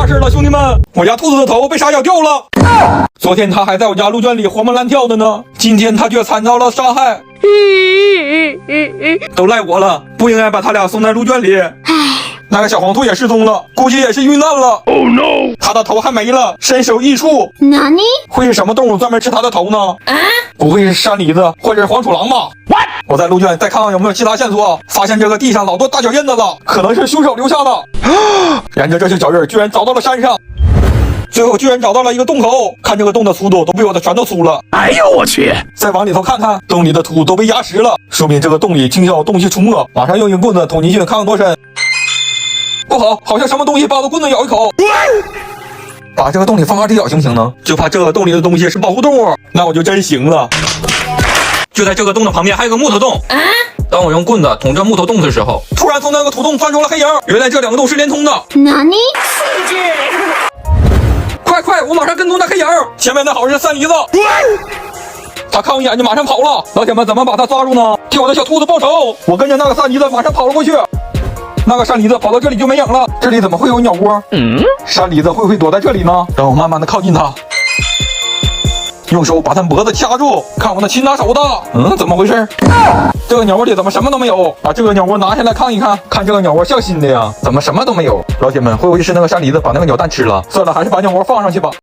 事了，兄弟们！我家兔子的头被啥咬掉了。昨天它还在我家鹿圈里活蹦乱跳的呢，今天它却惨遭了杀害。都赖我了，不应该把他俩送在鹿圈里。那个小黄兔也失踪了，估计也是遇难了。Oh no！ 它的头还没了，身首异处。哪里？会是什么动物专门吃它的头呢？不会是山狸子或者是黄鼠狼吧？ What？ 我在鹿圈再看看有没有其他线索。发现这个地上老多大脚印子了，可能是凶手留下的。沿着这些脚印，居然找到了山上。最后居然找到了一个洞口，看这个洞的粗度都比我的拳头粗了。哎呦我去！再往里头看看，洞里的土都被压实了，说明这个洞里经有东西出没。马上用一个棍子捅进去，看看多深。不好，好像什么东西把我的棍子咬一口。把这个洞里放2只脚行不行呢？就怕这个洞里的东西是保护动物，那我就真行了。就在这个洞的旁边还有个木头洞。当我用棍子捅这木头洞的时候，突然从那个土洞钻出了黑影，原来这2个洞是连通的。哪里？快！我马上跟踪那黑影，前面的好像是山狸子。他看我一眼就马上跑了，老铁们怎么把他抓住呢？替我的小兔子报仇！我跟着那个山狸子马上跑了过去。那个山狸子跑到这里就没影了，这里怎么会有鸟窝？山狸子会不会躲在这里呢？让我慢慢的靠近他，用手把他脖子掐住，看我那擒拿手的。怎么回事？这个鸟窝里怎么什么都没有？把这个鸟窝拿下来看一看，看这个鸟窝像新的呀，怎么什么都没有？老铁们，会不会是那个山狸子把那个鸟蛋吃了？算了，还是把鸟窝放上去吧。